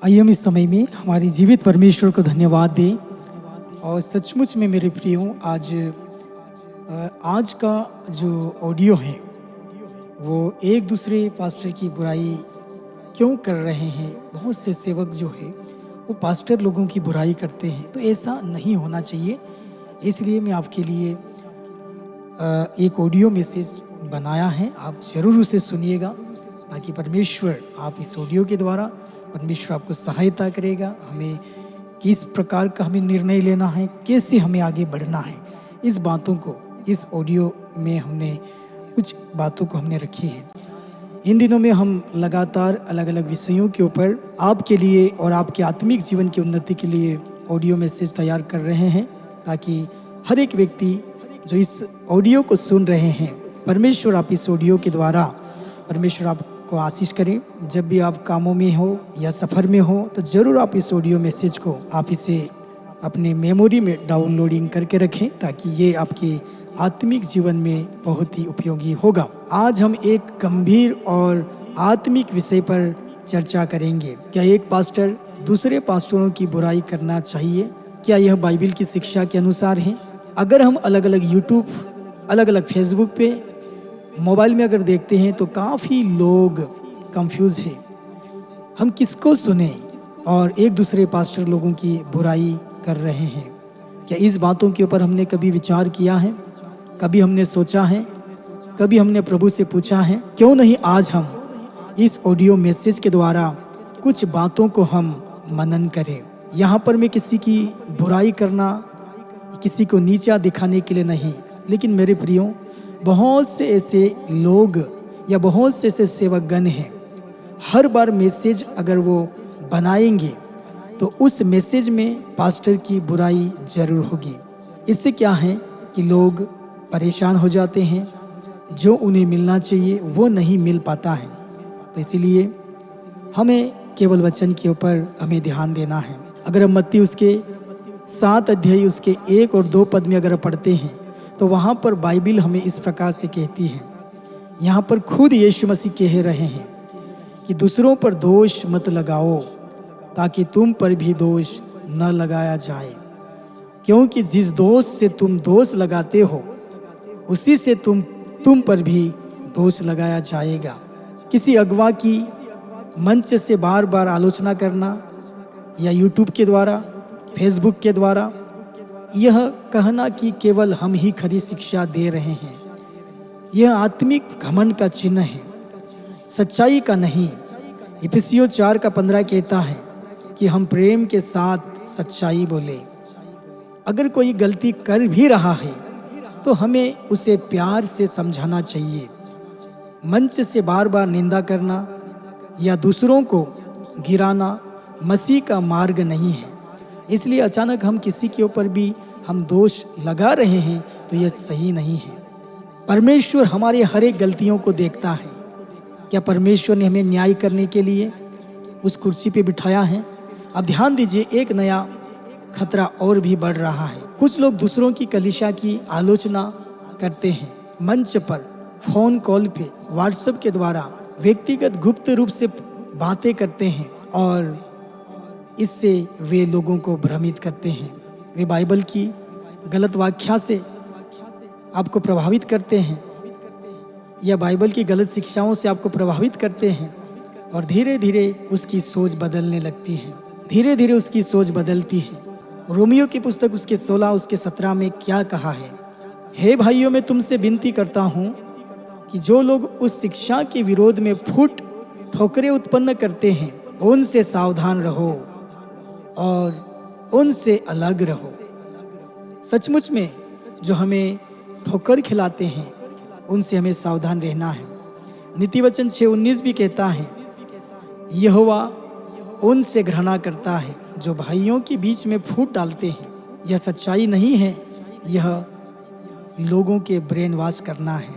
आइए हम इस समय में हमारे जीवित परमेश्वर को धन्यवाद दें। और सचमुच में मेरे प्रियो आज का जो ऑडियो है वो एक दूसरे पास्टर की बुराई क्यों कर रहे हैं। बहुत से सेवक जो है वो पास्टर लोगों की बुराई करते हैं, तो ऐसा नहीं होना चाहिए। इसलिए मैं आपके लिए एक ऑडियो मैसेज बनाया है, आप ज़रूर उसे सुनिएगा ताकि परमेश्वर आप इस ऑडियो के द्वारा परमेश्वर आपको सहायता करेगा। हमें किस प्रकार का हमें निर्णय लेना है, कैसे हमें आगे बढ़ना है, इस बातों को इस ऑडियो में हमने कुछ बातों को हमने रखी है। इन दिनों में हम लगातार अलग अलग विषयों के ऊपर आपके लिए और आपके आत्मिक जीवन की उन्नति के लिए ऑडियो मैसेज तैयार कर रहे हैं, ताकि हर एक व्यक्ति जो इस ऑडियो को सुन रहे हैं, परमेश्वर आप इस ऑडियो के द्वारा परमेश्वर आपको आशीष करें। जब भी आप कामों में हो या सफ़र में हो तो ज़रूर आप इस ऑडियो मैसेज को आप इसे अपने मेमोरी में डाउनलोडिंग करके रखें, ताकि ये आपके आत्मिक जीवन में बहुत ही उपयोगी होगा। आज हम एक गंभीर और आत्मिक विषय पर चर्चा करेंगे। क्या एक पास्टर दूसरे पास्टरों की बुराई करना चाहिए? क्या यह बाइबल की शिक्षा के अनुसार है? अगर हम अलग अलग यूट्यूब, अलग अलग फेसबुक पे, मोबाइल में अगर देखते हैं तो काफ़ी लोग कंफ्यूज हैं, हम किसको सुने और एक दूसरे पास्टर लोगों की बुराई कर रहे हैं। क्या इस बातों के ऊपर हमने कभी विचार किया है? कभी हमने सोचा है? कभी हमने प्रभु से पूछा है? क्यों नहीं आज हम इस ऑडियो मैसेज के द्वारा कुछ बातों को हम मनन करें। यहाँ पर मैं किसी की बुराई करना, किसी को नीचा दिखाने के लिए नहीं, लेकिन मेरे प्रियो, बहुत से ऐसे लोग या बहुत से ऐसे सेवकगण हैं, हर बार मैसेज अगर वो बनाएंगे तो उस मैसेज में पास्टर की बुराई जरूर होगी। इससे क्या है कि लोग परेशान हो जाते हैं, जो उन्हें मिलना चाहिए वो नहीं मिल पाता है। तो इसीलिए हमें केवल वचन के ऊपर हमें ध्यान देना है। अगर हम मत्ती उसके 7 अध्याय उसके 1 और 2 पद में अगर पढ़ते हैं तो वहाँ पर बाइबल हमें इस प्रकार से कहती है। यहाँ पर खुद यीशु मसीह कह रहे हैं कि दूसरों पर दोष मत लगाओ ताकि तुम पर भी दोष न लगाया जाए, क्योंकि जिस दोष से तुम दोष लगाते हो उसी से तुम पर भी दोष लगाया जाएगा। किसी अगवा की मंच से बार बार आलोचना करना या यूट्यूब के द्वारा, फेसबुक के द्वारा यह कहना कि केवल हम ही खरी शिक्षा दे रहे हैं, यह आत्मिक घमंड का चिन्ह है, सच्चाई का नहीं। इफिसियों 4:15 कहता है कि हम प्रेम के साथ सच्चाई बोले। अगर कोई गलती कर भी रहा है तो हमें उसे प्यार से समझाना चाहिए। मंच से बार बार निंदा करना या दूसरों को गिराना मसीह का मार्ग नहीं है। इसलिए अचानक हम किसी के ऊपर भी हम दोष लगा रहे हैं तो यह सही नहीं है। परमेश्वर हमारे हर एक गलतियों को देखता है। क्या परमेश्वर ने हमें न्याय करने के लिए उस कुर्सी पे बिठाया है? अब ध्यान दीजिए, एक नया खतरा और भी बढ़ रहा है। कुछ लोग दूसरों की कलीसिया की आलोचना करते हैं, मंच पर, फोन कॉल पे, व्हाट्सएप के द्वारा व्यक्तिगत गुप्त रूप से बातें करते हैं और इससे वे लोगों को भ्रमित करते हैं। वे बाइबल की गलत व्याख्या से आपको प्रभावित करते हैं या बाइबल की गलत शिक्षाओं से आपको प्रभावित करते हैं और धीरे धीरे उसकी सोच बदलने लगती है। धीरे धीरे उसकी सोच बदलती है। रोमियो की पुस्तक उसके 16 उसके 17 में क्या कहा है? हे भाइयों, मैं तुमसे विनती करता हूँ कि जो लोग उस शिक्षा के विरोध में फूट ठोकरें उत्पन्न करते हैं उनसे सावधान रहो और उनसे अलग रहो। सचमुच में जो हमें ठोकर खिलाते हैं उनसे हमें सावधान रहना है। नीतिवचन 6:19 भी कहता है, यहोवा उनसे घृणा करता है जो भाइयों के बीच में फूट डालते हैं। यह सच्चाई नहीं है, यह लोगों के ब्रेन वॉश करना है।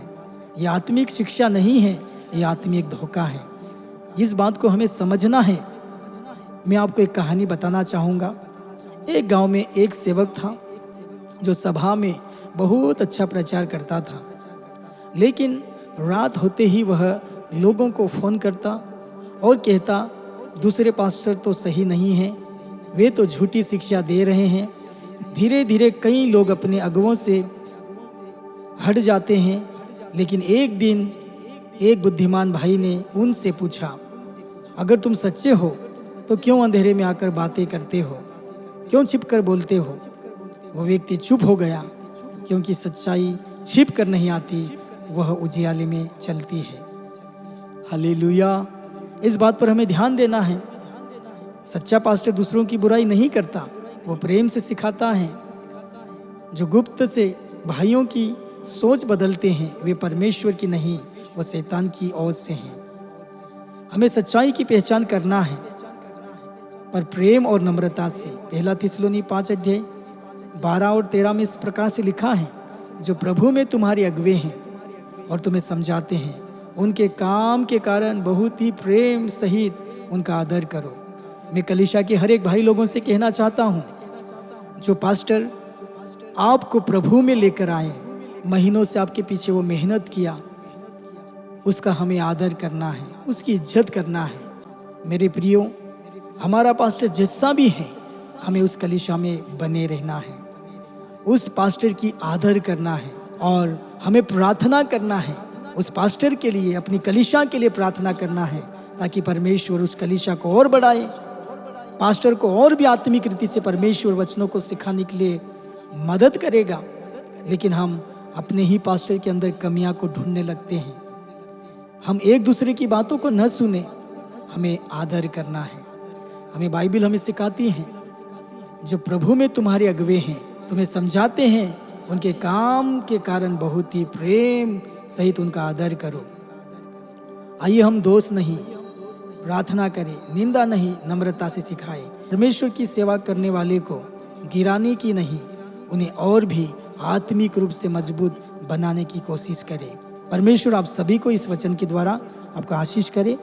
यह आत्मिक शिक्षा नहीं है, यह आत्मिक धोखा है। इस बात को हमें समझना है। मैं आपको एक कहानी बताना चाहूँगा। एक गांव में एक सेवक था जो सभा में बहुत अच्छा प्रचार करता था, लेकिन रात होते ही वह लोगों को फ़ोन करता और कहता दूसरे पास्टर तो सही नहीं हैं, वे तो झूठी शिक्षा दे रहे हैं। धीरे धीरे कई लोग अपने अगुओं से हट जाते हैं। लेकिन एक दिन एक बुद्धिमान भाई ने उनसे पूछा, अगर तुम सच्चे हो तो क्यों अंधेरे में आकर बातें करते हो, क्यों छिप कर बोलते हो? वो व्यक्ति चुप हो गया, क्योंकि सच्चाई छिप कर नहीं आती, वह उजियाले में चलती है। हालेलुया। इस बात पर हमें ध्यान देना है। सच्चा पास्टर दूसरों की बुराई नहीं करता, वो प्रेम से सिखाता है। जो गुप्त से भाइयों की सोच बदलते हैं, वे परमेश्वर की नहीं, वो शैतान की ओर से हैं। हमें सच्चाई की पहचान करना है, पर प्रेम और नम्रता से। पहला थिस्सलुनी 5:12 और 13 में इस प्रकार से लिखा है, जो प्रभु में तुम्हारे अगुवे हैं और तुम्हें समझाते हैं, उनके काम के कारण बहुत ही प्रेम सहित उनका आदर करो। मैं कलीसिया के हर एक भाई लोगों से कहना चाहता हूँ, जो पास्टर आपको प्रभु में लेकर आए, महीनों से आपके पीछे वो मेहनत किया, उसका हमें आदर करना है, उसकी इज्जत करना है। मेरे प्रियो, हमारा पास्टर जैसा भी है, हमें उस कलीसिया में बने रहना है, उस पास्टर की आदर करना है और हमें प्रार्थना करना है। उस पास्टर के लिए, अपनी कलीसिया के लिए प्रार्थना करना है, ताकि परमेश्वर उस कलीसिया को और बढ़ाए, पास्टर को और भी आत्मिक रीति से परमेश्वर वचनों को सिखाने के लिए मदद करेगा। लेकिन हम अपने ही पास्टर के अंदर कमियां को ढूंढने लगते हैं। हम एक दूसरे की बातों को न सुने, हमें आदर करना है। हमें बाइबल हमें सिखाती है, जो प्रभु में तुम्हारे अगुवे हैं, तुम्हें समझाते हैं, उनके काम के कारण बहुत ही प्रेम सहित उनका आदर करो। आइए हम दोष नहीं, प्रार्थना करें, निंदा नहीं, नम्रता से सिखाए। परमेश्वर की सेवा करने वाले को गिराने की नहीं, उन्हें और भी आत्मिक रूप से मजबूत बनाने की कोशिश करें। परमेश्वर आप सभी को इस वचन के द्वारा आपका आशीष करे।